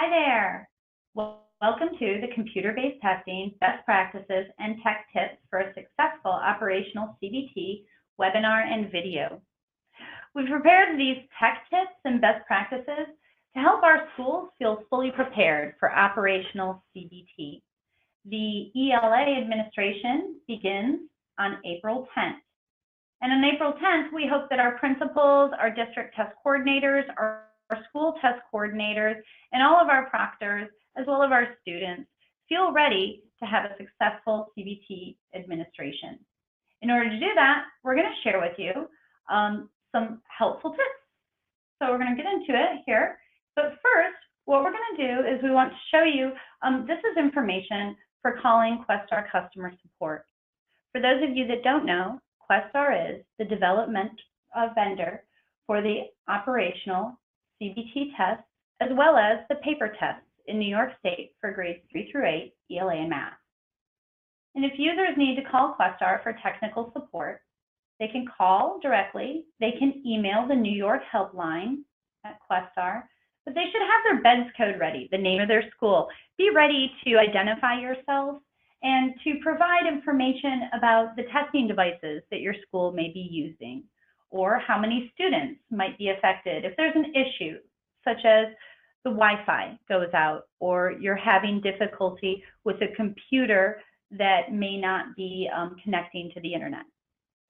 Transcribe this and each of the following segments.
Hi there. Welcome to the Computer-Based Testing Best Practices and Tech Tips for a Successful Operational CBT webinar and video. We've prepared these tech tips and best practices to help our schools feel fully prepared for operational CBT. The ELA administration begins on April 10th. And on April 10th, we hope that our principals, our district test coordinators, our school test coordinators, and all of our proctors, as well as our students, feel ready to have a successful CBT administration. In order to do that, we're going to share with you some helpful tips. So we're going to get into it here. But first, what we're going to do is we want to show you, this is information for calling Questar customer support. For those of you that don't know, Questar is the development vendor for the operational CBT tests, as well as the paper tests in New York State for grades 3 through 8, ELA and math. And if users need to call Questar for technical support, they can call directly, they can email the New York helpline at Questar, but they should have their BEDS code ready, the name of their school. Be ready to identify yourselves and to provide information about the testing devices that your school may be using, or how many students might be affected if there's an issue, such as the Wi-Fi goes out, or you're having difficulty with a computer that may not be connecting to the internet.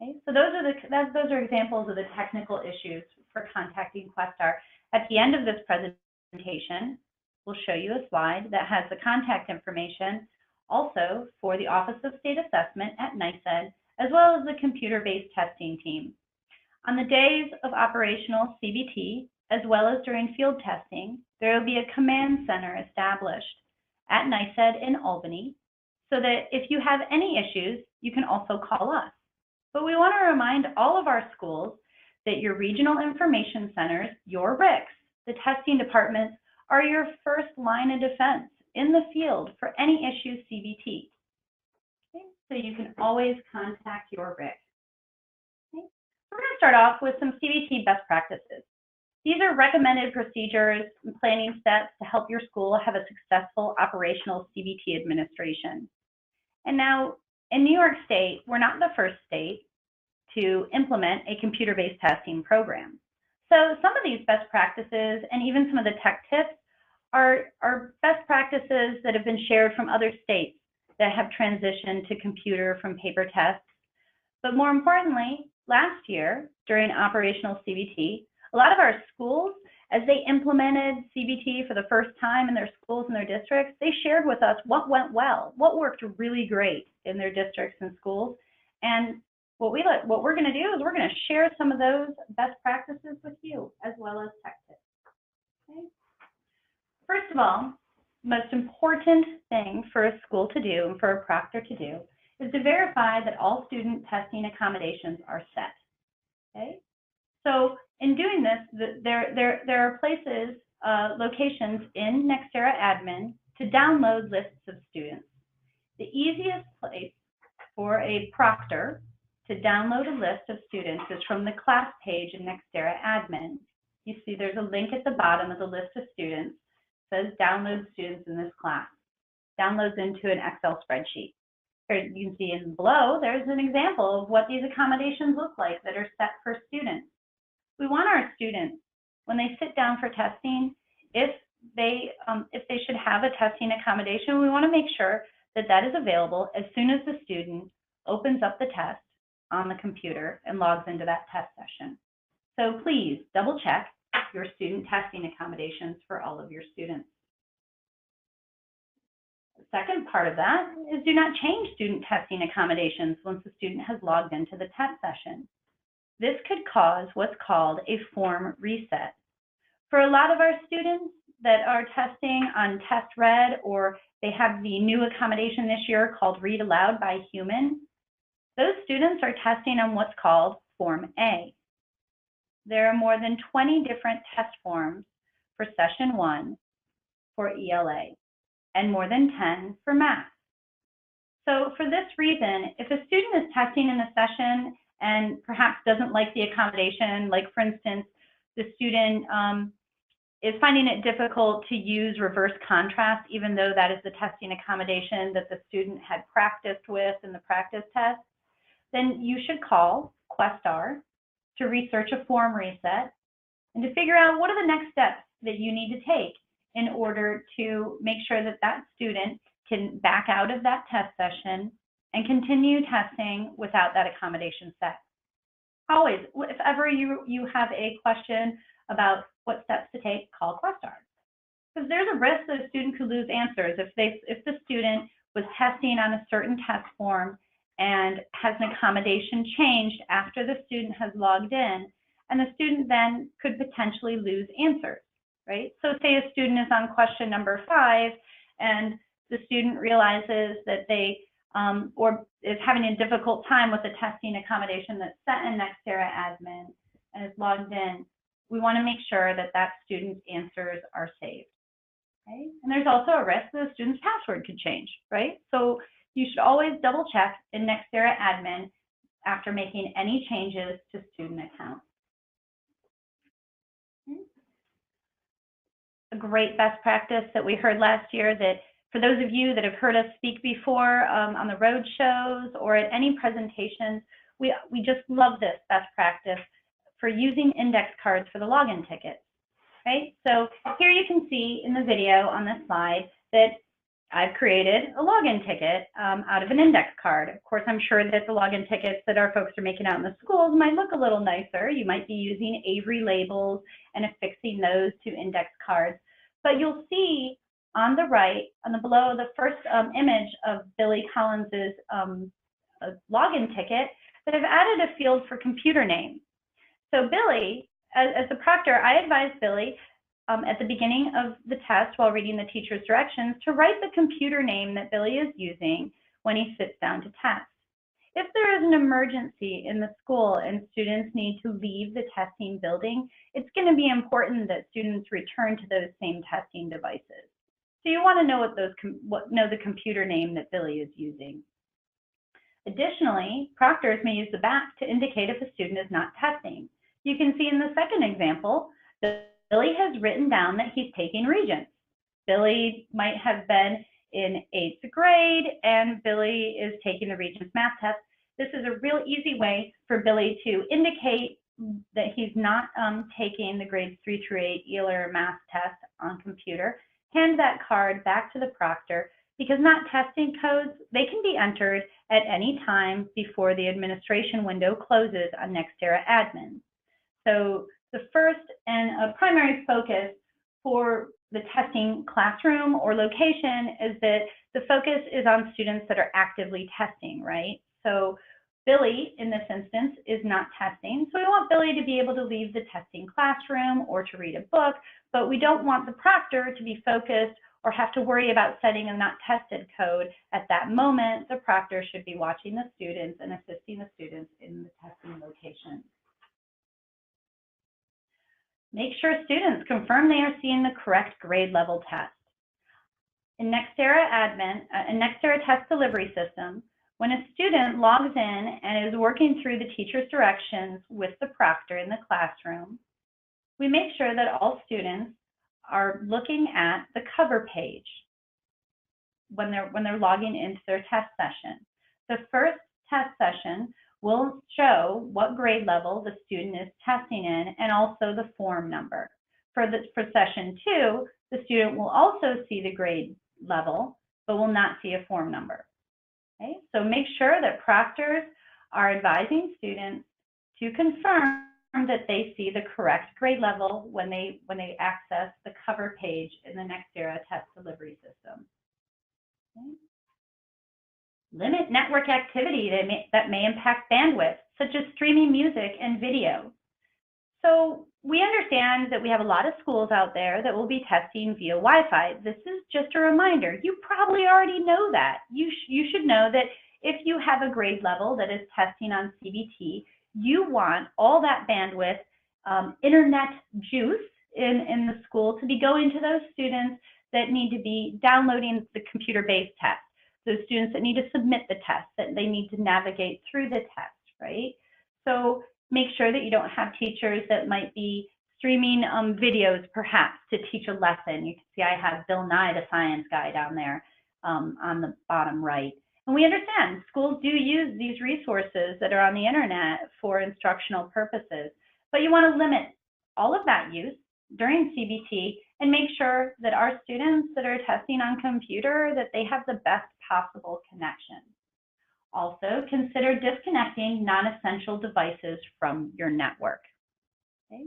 Okay? So those are examples of the technical issues for contacting Questar. At the end of this presentation, we'll show you a slide that has the contact information also for the Office of State Assessment at NYSED, as well as the computer-based testing team. On the days of operational CBT, as well as during field testing, there will be a command center established at NYSED in Albany, so that if you have any issues, you can also call us. But we want to remind all of our schools that your regional information centers, your RICs, the testing departments, are your first line of defense in the field for any issue CBT. Okay? So you can always contact your RIC. Okay? We're going to start off with some CBT best practices. These are recommended procedures and planning steps to help your school have a successful operational CBT administration. And now, in New York State, we're not the first state to implement a computer-based testing program. So some of these best practices and even some of the tech tips are best practices that have been shared from other states that have transitioned to computer from paper tests. But more importantly, last year during operational CBT, a lot of our schools, as they implemented CBT for the first time in their schools and their districts, they shared with us what went well, what worked really great in their districts and schools. And what we're going to do is we're going to share some of those best practices with you, as well as tech tips. Okay? First of all, the most important thing for a school to do and for a proctor to do is to verify that all student testing accommodations are set. Okay? So in doing this, there are places, locations in Nextera admin to download lists of students. The easiest place for a proctor to download a list of students is from the class page in Nextera admin. You see there's a link at the bottom of the list of students. It says download students in this class. Downloads into an Excel spreadsheet. Here you can see in below, there's an example of what these accommodations look like that are set for students. We want our students, when they sit down for testing, if they should have a testing accommodation, we want to make sure that that is available as soon as the student opens up the test on the computer and logs into that test session. So please double check your student testing accommodations for all of your students. The second part of that is do not change student testing accommodations once the student has logged into the test session. This could cause what's called a form reset. For a lot of our students that are testing on test read, or they have the new accommodation this year called Read Aloud by Human, those students are testing on what's called Form A. There are more than 20 different test forms for Session 1 for ELA, and more than 10 for math. So for this reason, if a student is testing in a session and perhaps doesn't like the accommodation, like for instance, the student is finding it difficult to use reverse contrast, even though that is the testing accommodation that the student had practiced with in the practice test, then you should call Questar to research a form reset and to figure out what are the next steps that you need to take in order to make sure that that student can back out of that test session and continue testing without that accommodation set. Always, if ever you have a question about what steps to take, call Questar. Because there's a risk that a student could lose answers if the student was testing on a certain test form and has an accommodation changed after the student has logged in, and the student then could potentially lose answers, right? So say a student is on question number 5 and the student realizes that they or is having a difficult time with the testing accommodation that's set in Nextera admin and is logged in, we want to make sure that that student's answers are saved. Okay? And there's also a risk that the student's password could change, right? So you should always double check in Nextera admin after making any changes to student accounts. Okay. A great best practice that we heard last year, that for those of you that have heard us speak before on the road shows or at any presentations, we just love this best practice for using index cards for the login tickets, right? So here you can see in the video on this slide that I've created a login ticket out of an index card. Of course, I'm sure that the login tickets that our folks are making out in the schools might look a little nicer. You might be using Avery labels and affixing those to index cards. But you'll see on the right, below the first image of Billy Collins's login ticket, that I've added a field for computer name. So Billy, as the proctor, I advise Billy at the beginning of the test while reading the teacher's directions to write the computer name that Billy is using when he sits down to test. If there is an emergency in the school and students need to leave the testing building, it's going to be important that students return to those same testing devices. So you want to know know the computer name that Billy is using. Additionally, proctors may use the back to indicate if a student is not testing. You can see in the second example that Billy has written down that he's taking Regents. Billy might have been in 8th grade and Billy is taking the Regents math test. This is a real easy way for Billy to indicate that he's not taking the grades 3 through 8 ELR math test on computer. Hand that card back to the proctor, because not testing codes, they can be entered at any time before the administration window closes on Nextera admin. So the first and a primary focus for the testing classroom or location is that the focus is on students that are actively testing, right? So Billy, in this instance, is not testing. So we want Billy to be able to leave the testing classroom or to read a book, but we don't want the proctor to be focused or have to worry about setting a not tested code at that moment. The proctor should be watching the students and assisting the students in the testing location. Make sure students confirm they are seeing the correct grade level test. In Nextera admin, a Nextera test delivery system, when a student logs in and is working through the teacher's directions with the proctor in the classroom, we make sure that all students are looking at the cover page when they're logging into their test session. The first test session will show what grade level the student is testing in and also the form number. For session 2, the student will also see the grade level, but will not see a form number. Okay? So make sure that proctors are advising students to confirm that they see the correct grade level when they access the cover page in the Nextera test delivery system. Okay. Limit network activity that may impact bandwidth, such as streaming music and video. So we understand that we have a lot of schools out there that will be testing via Wi-Fi. This is just a reminder. You probably already know that. You should know that if you have a grade level that is testing on CBT, you want all that bandwidth, internet juice in the school to be going to those students that need to be downloading the computer-based test, those students that need to submit the test, that they need to navigate through the test, right? So make sure that you don't have teachers that might be streaming videos perhaps to teach a lesson. You can see I have Bill Nye the Science Guy down there on the bottom right. And we understand schools do use these resources that are on the internet for instructional purposes, but you want to limit all of that use during CBT and make sure that our students that are testing on computer, that they have the best possible connection. Also, consider disconnecting non-essential devices from your network. Okay.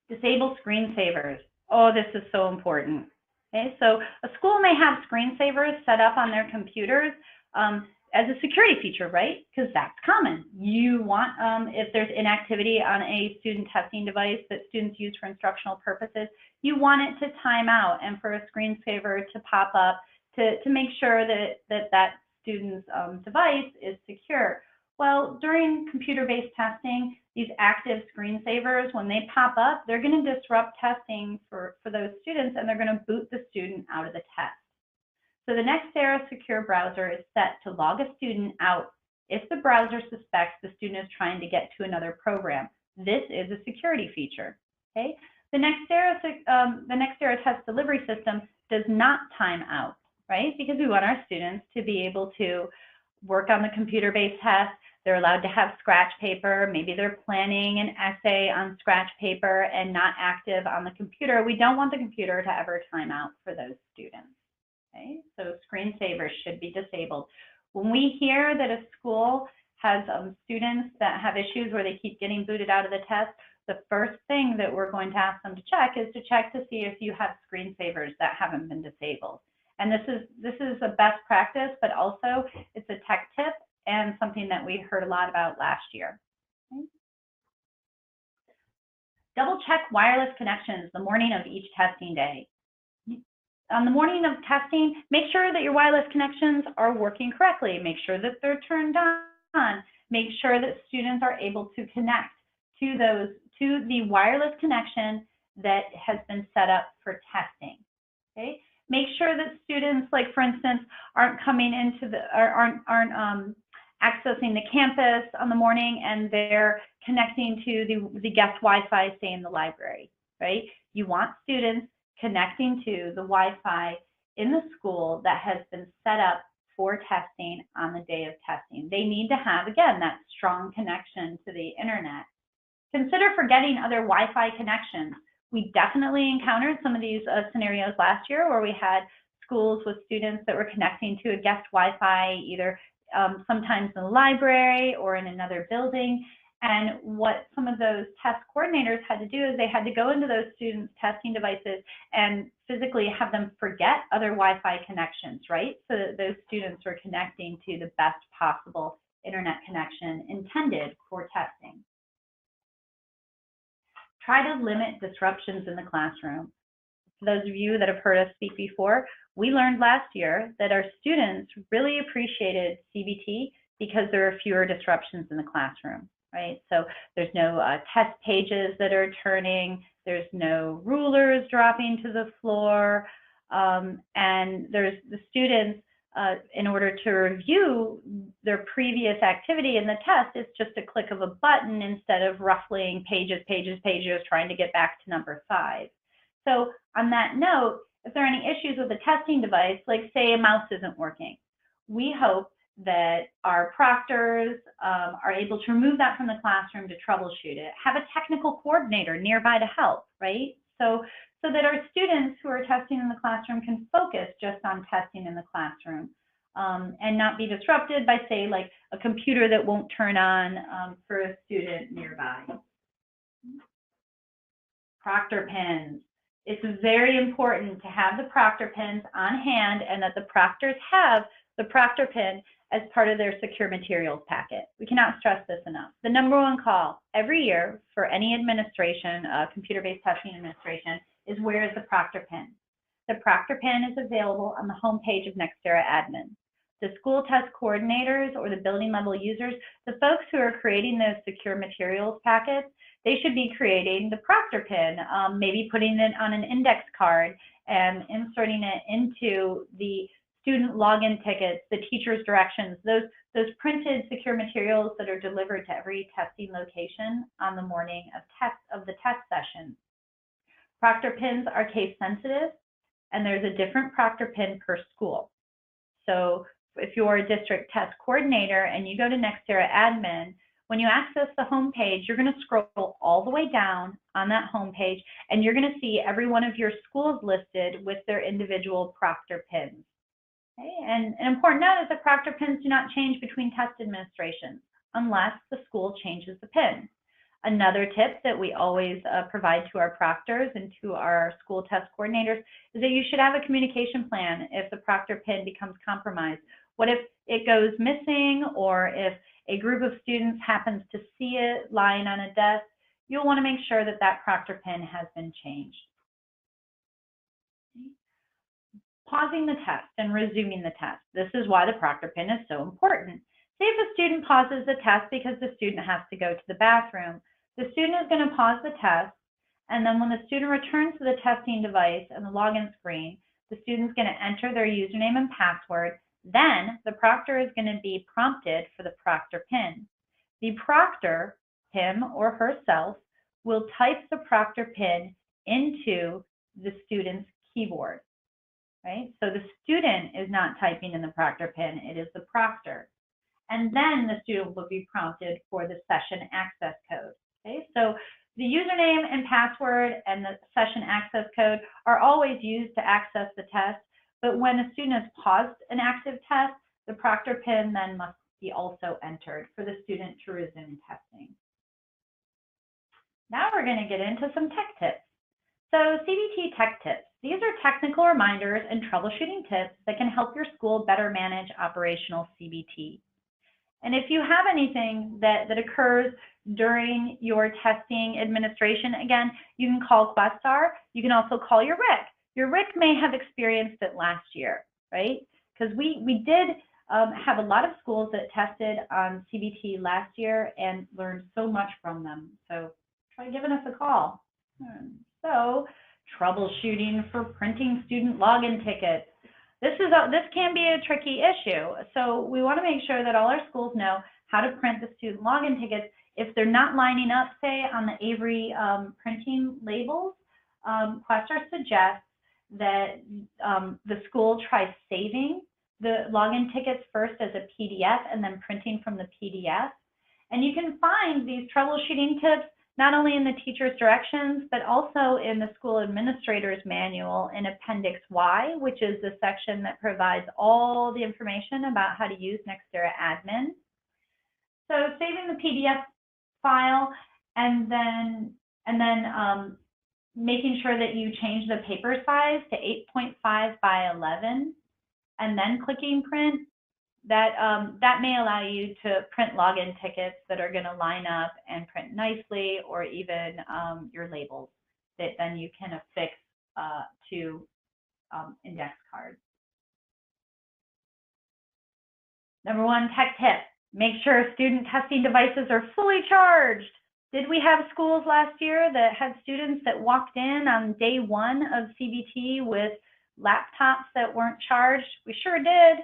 Disable screensavers. Oh, this is so important. Okay, so a school may have screensavers set up on their computers as a security feature, right? Because that's common. You want, if there's inactivity on a student testing device that students use for instructional purposes, you want it to time out and for a screensaver to pop up to make sure that student's device is secure. Well, during computer-based testing, these active screensavers, when they pop up, they're going to disrupt testing for those students, and they're going to boot the student out of the test. So the Nextera Secure Browser is set to log a student out if the browser suspects the student is trying to get to another program. This is a security feature. Okay? The Nextera Test Delivery System does not time out, right? Because we want our students to be able to work on the computer-based test. They're allowed to have scratch paper. Maybe they're planning an essay on scratch paper and not active on the computer. We don't want the computer to ever time out for those students. Okay? So screensavers should be disabled. When we hear that a school has students that have issues where they keep getting booted out of the test, the first thing that we're going to ask them to check is to check to see if you have screensavers that haven't been disabled. And this is a best practice, but also it's a tech tip and something that we heard a lot about last year. Okay. Double check wireless connections the morning of each testing day. On the morning of testing, make sure that your wireless connections are working correctly. Make sure that they're turned on. Make sure that students are able to connect to the wireless connection that has been set up for testing. Okay. Make sure that students, like for instance, aren't coming into the aren't accessing the campus on the morning and they're connecting to the guest Wi-Fi, say in the library, right? You want students connecting to the Wi-Fi in the school that has been set up for testing on the day of testing. They need to have, again, that strong connection to the internet. Consider forgetting other Wi-Fi connections. We definitely encountered some of these scenarios last year where we had schools with students that were connecting to a guest Wi-Fi, either sometimes in the library or in another building. And what some of those test coordinators had to do is they had to go into those students' testing devices and physically have them forget other Wi-Fi connections, right? So that those students were connecting to the best possible internet connection intended for testing. Try to limit disruptions in the classroom. For those of you that have heard us speak before, we learned last year that our students really appreciated CBT because there are fewer disruptions in the classroom, right? So there's no test pages that are turning, there's no rulers dropping to the floor, and there's the students, in order to review their previous activity in the test, it's just a click of a button instead of ruffling pages, trying to get back to number 5. So on that note, if there are any issues with the testing device, like say a mouse isn't working, we hope that our proctors are able to remove that from the classroom to troubleshoot it. Have a technical coordinator nearby to help, right? So that our students who are testing in the classroom can focus just on testing in the classroom and not be disrupted by, say, like a computer that won't turn on for a student nearby. Proctor pins. It's very important to have the proctor pins on hand and that the proctors have the proctor pin as part of their secure materials packet. We cannot stress this enough. The #1 call every year for any administration, computer-based testing administration, is where is the proctor pin? The proctor pin is available on the homepage of Nextera Admin. The school test coordinators or the building level users, the folks who are creating those secure materials packets, they should be creating the proctor pin, maybe putting it on an index card and inserting it into the student login tickets, the teacher's directions, those printed secure materials that are delivered to every testing location on the morning of the test session. Proctor pins are case sensitive, and there's a different proctor pin per school. So if you're a district test coordinator and you go to Nextera admin, when you access the home page, you're going to scroll all the way down on that home page, and you're going to see every one of your schools listed with their individual proctor pins. Okay? And an important note is that proctor pins do not change between test administrations unless the school changes the pin. Another tip that we always provide to our proctors and to our school test coordinators is that you should have a communication plan if the proctor pin becomes compromised. What if it goes missing, or if a group of students happens to see it lying on a desk? You'll want to make sure that that proctor pin has been changed. Pausing the test and resuming the test. This is why the proctor pin is so important. Say if a student pauses the test because the student has to go to the bathroom. The student is going to pause the test, and then when the student returns to the testing device and the login screen, the student's going to enter their username and password. Then the proctor is going to be prompted for the proctor pin. The proctor, him or herself, will type the proctor pin into the student's keyboard, right? So the student is not typing in the proctor pin, it is the proctor. And then the student will be prompted for the session access code. Okay, so the username and password and the session access code are always used to access the test, but when a student has paused an active test, the proctor pin then must be also entered for the student to resume testing. Now we're going to get into some tech tips. So CBT tech tips. These are technical reminders and troubleshooting tips that can help your school better manage operational CBT. And if you have anything that occurs during your testing administration, again, you can call Questar. You can also call your RIC. Your RIC may have experienced it last year, right? Because we did have a lot of schools that tested on CBT last year and learned so much from them. So try giving us a call. So troubleshooting for printing student login tickets. This can be a tricky issue. So we want to make sure that all our schools know how to print the student login tickets. If they're not lining up, say, on the Avery printing labels, Questar suggests that the school tries saving the login tickets first as a PDF and then printing from the PDF. And you can find these troubleshooting tips not only in the teacher's directions, but also in the school administrator's manual in Appendix Y, which is the section that provides all the information about how to use Nextera admin. So saving the PDF file and then making sure that you change the paper size to 8.5 by 11 and then clicking print. That may allow you to print login tickets that are going to line up and print nicely, or even your labels that then you can affix to index cards. Number one tech tip, make sure student testing devices are fully charged. Did we have schools last year that had students that walked in on day one of CBT with laptops that weren't charged? We sure did.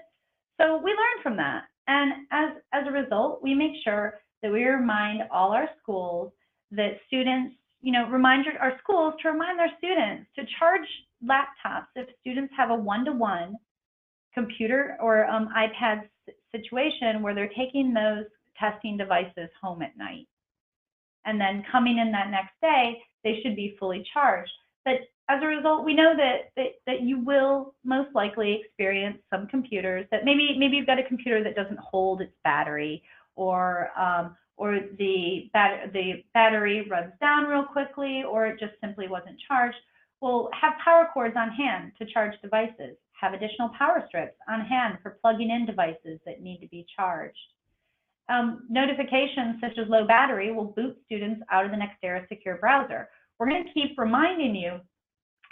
So we learned from that, and as a result, we make sure that we remind all our schools that students, remind our schools to remind their students to charge laptops if students have a one-to-one computer or iPad situation where they're taking those testing devices home at night. And then coming in that next day, they should be fully charged. But as a result, we know that you will most likely experience some computers that maybe you've got a computer that doesn't hold its battery, or the battery runs down real quickly, or it just simply wasn't charged. Well, have power cords on hand to charge devices. Have additional power strips on hand for plugging in devices that need to be charged. Notifications such as low battery will boot students out of the Nextera secure browser. We're going to keep reminding you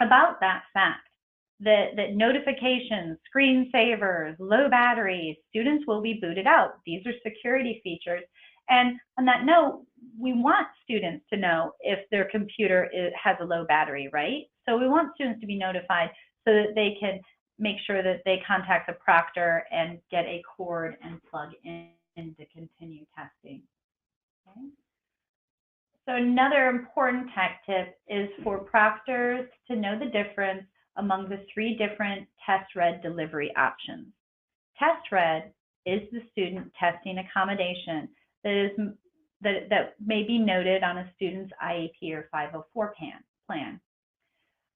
about that fact, that notifications, screensavers, low batteries, students will be booted out. These are security features. And on that note, we want students to know if their computer has a low battery, right? So we want students to be notified so that they can make sure that they contact a proctor and get a cord and plug in to continue testing. Okay. So another important tech tip is for proctors to know the difference among the 3 different test read delivery options. Test read is the student testing accommodation that may be noted on a student's IEP or 504 plan.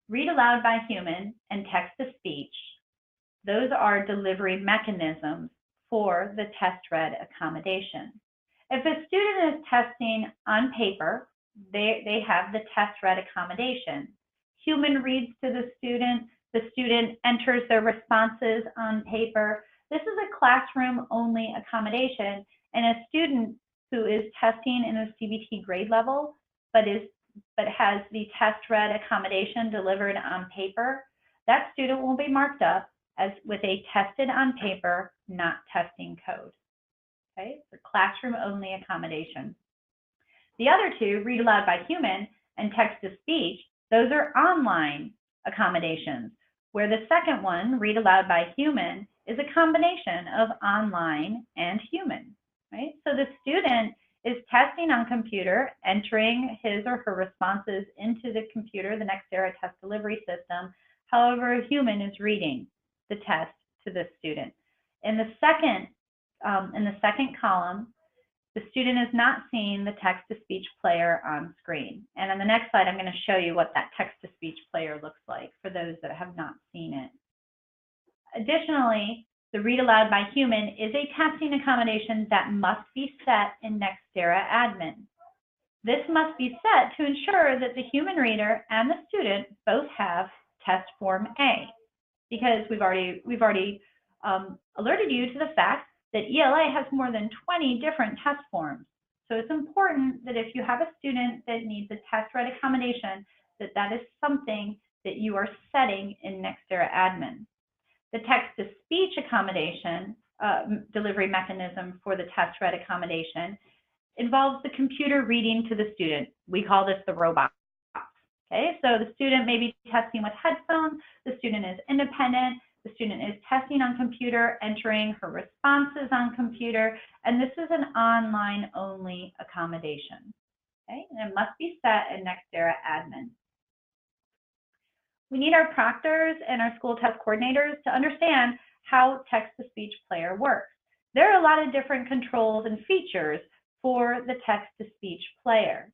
Read aloud by human and text to speech, those are delivery mechanisms for the test read accommodation. If a student is testing on paper, they have the test read accommodation. Human reads to the student enters their responses on paper. This is a classroom only accommodation, and a student who is testing in a CBT grade level but has the test read accommodation delivered on paper, that student will be marked up as with a tested on paper, not testing code. Okay, so classroom only accommodation. The other 2, read aloud by human and text to speech, those are online accommodations, where the second one, read aloud by human, is a combination of online and human, right? So the student is testing on computer, entering his or her responses into the computer, the Nextera test delivery system. However, a human is reading the test to the student. In the second column, the student is not seeing the text-to-speech player on screen. And on the next slide, I'm going to show you what that text-to-speech player looks like for those that have not seen it. Additionally, the read aloud by human is a testing accommodation that must be set in Nextera admin. This must be set to ensure that the human reader and the student both have test form A, because we've already alerted you to the fact that ELA has more than 20 different test forms. So it's important that if you have a student that needs a test read accommodation, that is something that you are setting in Nextera admin. The text-to-speech accommodation delivery mechanism for the test read accommodation involves the computer reading to the student. We call this the robot. Okay, so the student may be testing with headphones, the student is independent, the student is testing on computer, entering her responses on computer, and this is an online only accommodation. Okay, and it must be set in Nextera admin. We need our proctors and our school test coordinators to understand how text-to-speech player works. There are a lot of different controls and features for the text-to-speech player.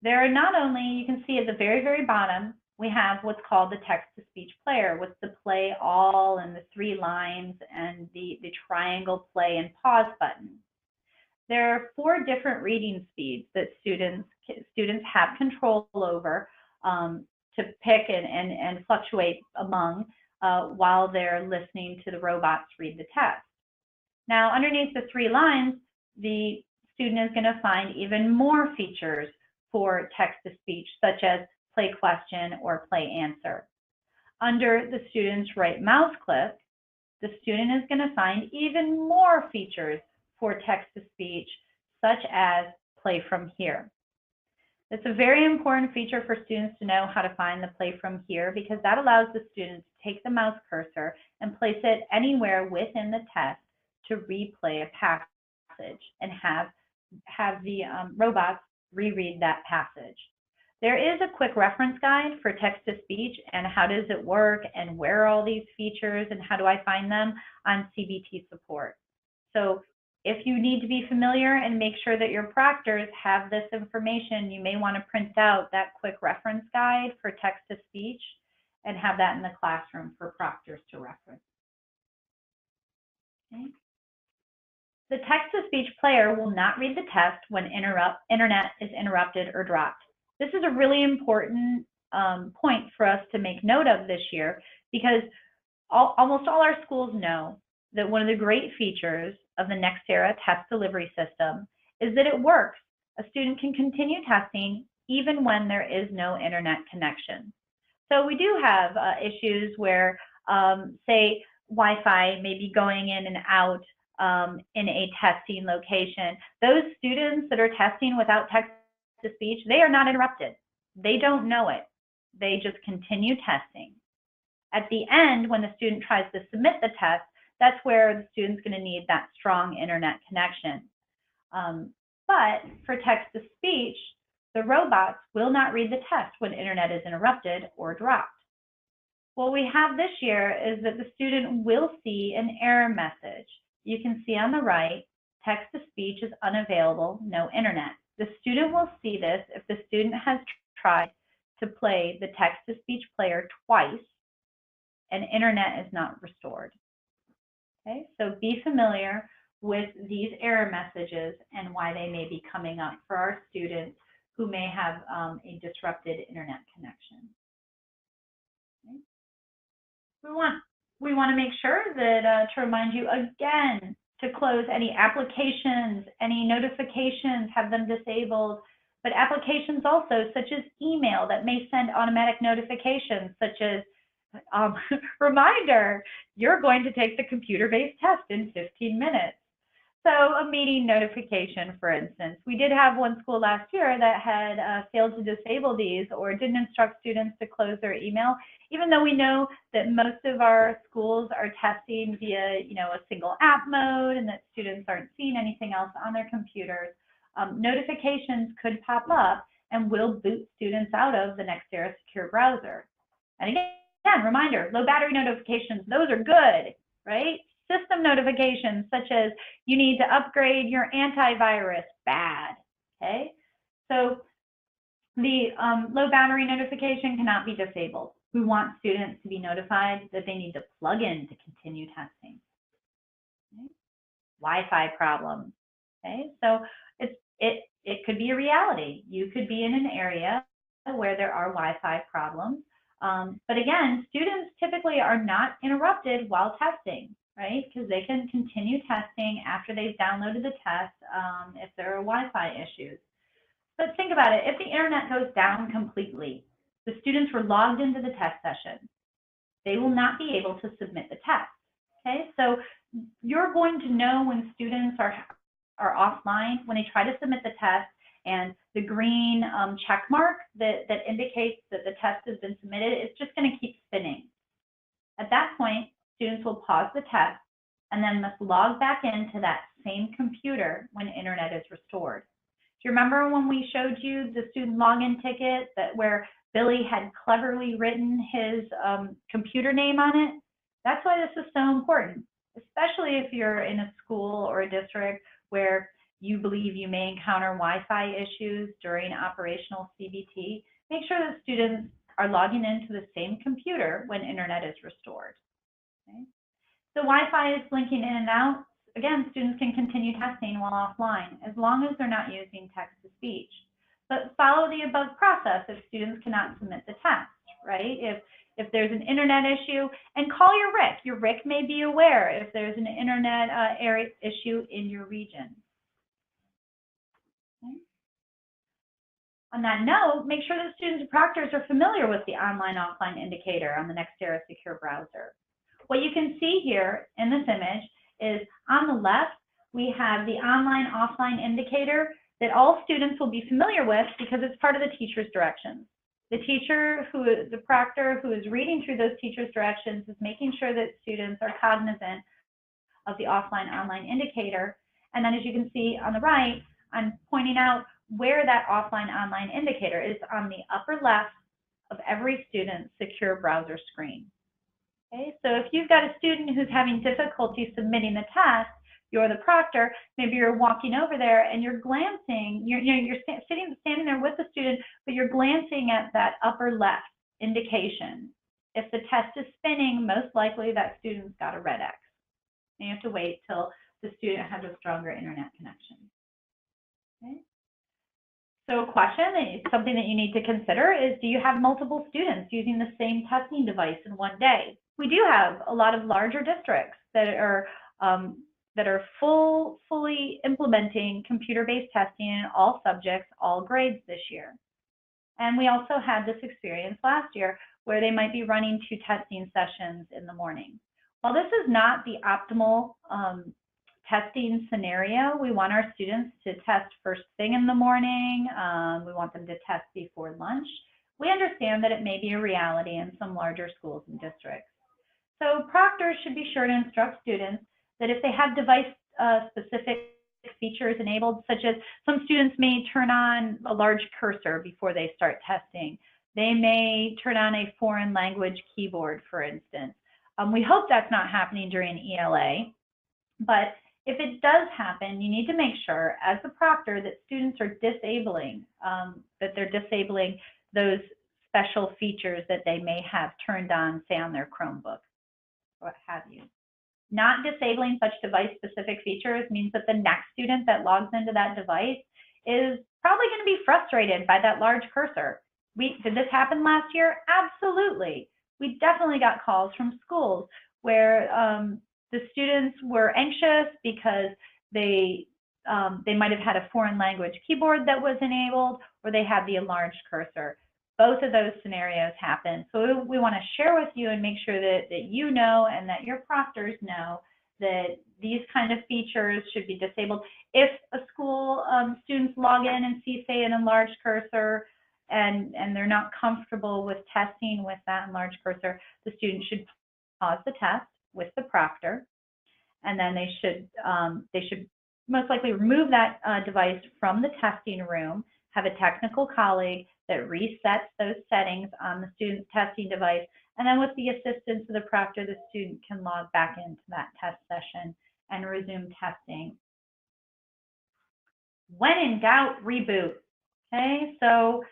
There are not only, you can see at the very, very bottom, we have what's called the text-to-speech player with the play all and the 3 lines and the triangle play and pause button. There are 4 different reading speeds that students have control over to pick and fluctuate among while they're listening to the robots read the test. Now, underneath the 3 lines, the student is going to find even more features for text-to-speech, such as play question or play answer. Under the student's right mouse click, the student is going to find even more features for text-to-speech, such as play from here. It's a very important feature for students to know how to find the play from here, because that allows the student to take the mouse cursor and place it anywhere within the test to replay a passage and have the robots reread that passage. There is a quick reference guide for text-to-speech and how does it work and where are all these features and how do I find them on CBT support. So if you need to be familiar and make sure that your proctors have this information, you may want to print out that quick reference guide for text-to-speech and have that in the classroom for proctors to reference. Okay. The text-to-speech player will not read the test when internet is interrupted or dropped. This is a really important point for us to make note of this year, because almost all our schools know that one of the great features of the Nextera test delivery system is that it works. A student can continue testing even when there is no internet connection. So we do have issues where, say, Wi-Fi may be going in and out in a testing location. Those students that are testing without text-to-speech, they are not interrupted. They don't know it. They just continue testing. At the end, when the student tries to submit the test, that's where the student's going to need that strong internet connection. But for text-to-speech, the robots will not read the test when internet is interrupted or dropped. What we have this year is that the student will see an error message. You can see on the right, text-to-speech is unavailable, no internet. The student will see this if the student has tried to play the text-to-speech player twice and internet is not restored. Okay, so be familiar with these error messages and why they may be coming up for our students who may have a disrupted internet connection. Okay. We want to make sure that to remind you again to close any applications, any notifications, have them disabled, but applications also such as email that may send automatic notifications such as reminder, you're going to take the computer-based test in 15 minutes. So a meeting notification, for instance. We did have one school last year that had failed to disable these or didn't instruct students to close their email, even though we know that most of our schools are testing via, a single app mode and that students aren't seeing anything else on their computers. Notifications could pop up and will boot students out of the Nextera secure browser. And again, reminder, low battery notifications, those are good, right? System notifications such as you need to upgrade your antivirus, bad, okay? So the low battery notification cannot be disabled. We want students to be notified that they need to plug in to continue testing. Okay? Wi-Fi problems, okay? So it could be a reality. You could be in an area where there are Wi-Fi problems. But again, students typically are not interrupted while testing, right? Because they can continue testing after they've downloaded the test if there are Wi-Fi issues. But think about it, if the internet goes down completely, the students were logged into the test session, they will not be able to submit the test, okay? So you're going to know when students are offline, when they try to submit the test, and the green check mark that indicates that the test has been submitted, it's just going to keep spinning. At that point, students will pause the test and then must log back into that same computer when internet is restored. Do you remember when we showed you the student login ticket where Billy had cleverly written his computer name on it? That's why this is so important, especially if you're in a school or a district where you believe you may encounter Wi-Fi issues during operational CBT. Make sure that students are logging into the same computer when internet is restored. Okay? The Wi-Fi is blinking in and out. Again, students can continue testing while offline as long as they're not using text-to-speech. But follow the above process if students cannot submit the test, right? If there's an internet issue, and call your RIC. Your RIC may be aware if there's an internet issue in your region. Okay. On that note, make sure that students and proctors are familiar with the online-offline indicator on the Nextera secure browser. What you can see here in this image is on the left, we have the online-offline indicator that all students will be familiar with because it's part of the teacher's directions. The teacher, the proctor who is reading through those teacher's directions is making sure that students are cognizant of the offline-online indicator. And then as you can see on the right, I'm pointing out where that offline-online indicator is on the upper left of every student's secure browser screen. Okay, so if you've got a student who's having difficulty submitting the test, you're the proctor, maybe you're walking over there and you're glancing, you're standing there with the student, but you're glancing at that upper left indication. If the test is spinning, most likely that student's got a red X. And you have to wait till the student has a stronger internet connection. Okay. So a question, something that you need to consider is, do you have multiple students using the same testing device in one day? We do have a lot of larger districts that are fully implementing computer-based testing in all subjects, all grades this year. And we also had this experience last year where they might be running 2 testing sessions in the morning. While this is not the optimal testing scenario, we want our students to test first thing in the morning. We want them to test before lunch. we understand that it may be a reality in some larger schools and districts. So proctors should be sure to instruct students that if they have device-specific features enabled, such as some students may turn on a large cursor before they start testing. They may turn on a foreign language keyboard, for instance. We hope that's not happening during ELA, but if it does happen, you need to make sure as a proctor that students are disabling, that they're disabling those special features that they may have turned on, say on their Chromebook, what have you. Not disabling such device-specific features means that the next student that logs into that device is probably going to be frustrated by that large cursor. Did this happen last year? Absolutely. We definitely got calls from schools where the students were anxious because they might have had a foreign language keyboard that was enabled, or they had the enlarged cursor. Both of those scenarios happen. So we want to share with you and make sure that you know and that your proctors know that these kind of features should be disabled. If a school students log in and see, say, an enlarged cursor and they're not comfortable with testing with that enlarged cursor, the student should pause the test with the proctor, and then they should most likely remove that device from the testing room, have a technical colleague that resets those settings on the student's testing device, and then with the assistance of the proctor, the student can log back into that test session and resume testing. When in doubt, reboot. Okay, so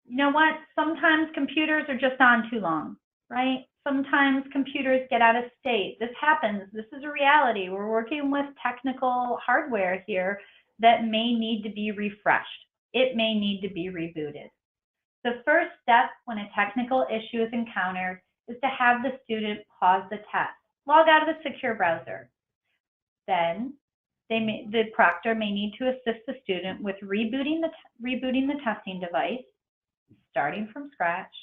you know what? Sometimes computers are just on too long, right? Sometimes computers get out of state. This happens. This is a reality. We're working with technical hardware here that may need to be refreshed. It may need to be rebooted. The first step when a technical issue is encountered is to have the student pause the test, log out of the secure browser. Then the proctor may need to assist the student with rebooting the testing device, starting from scratch,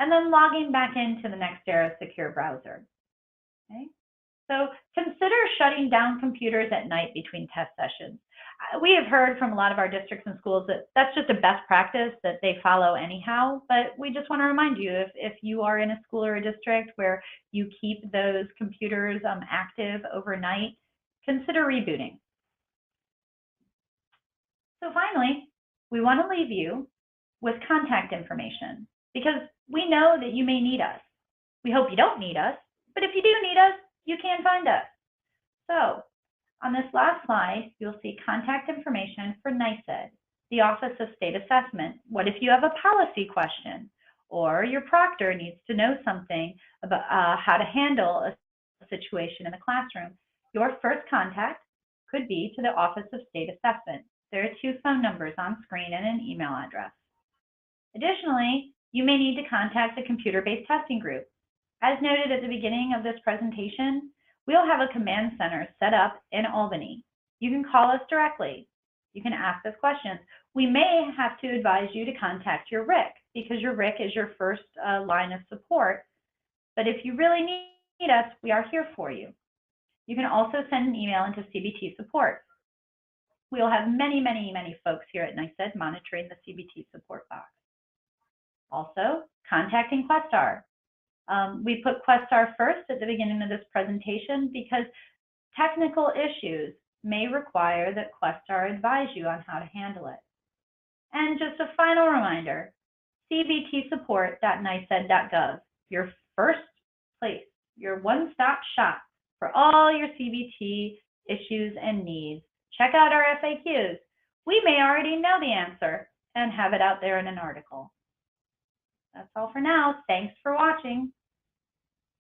and then logging back into the Nextera secure browser. Okay? So consider shutting down computers at night between test sessions. We have heard from a lot of our districts and schools that that's just a best practice that they follow anyhow, but we just want to remind you, if you are in a school or a district where you keep those computers active overnight, consider rebooting. So finally, we want to leave you with contact information because we know that you may need us. We hope you don't need us, but if you do need us, you can find us. So on this last slide, you'll see contact information for NYSED, the Office of State Assessment. What if you have a policy question or your proctor needs to know something about how to handle a situation in the classroom? Your first contact could be to the Office of State Assessment. There are 2 phone numbers on screen and an email address. Additionally, you may need to contact the computer-based testing group. As noted at the beginning of this presentation, we'll have a command center set up in Albany. You can call us directly. You can ask us questions. We may have to advise you to contact your RIC because your RIC is your first line of support. But if you really need us, we are here for you. You can also send an email into CBT support. We'll have many, many, many folks here at NYSED monitoring the CBT support box. Also, contacting Questar. We put Questar first at the beginning of this presentation because technical issues may require that Questar advise you on how to handle it. And just a final reminder, cbtsupport.nysed.gov, your first place, your one-stop shop for all your CBT issues and needs. Check out our FAQs. We may already know the answer and have it out there in an article. That's all for now. Thanks for watching.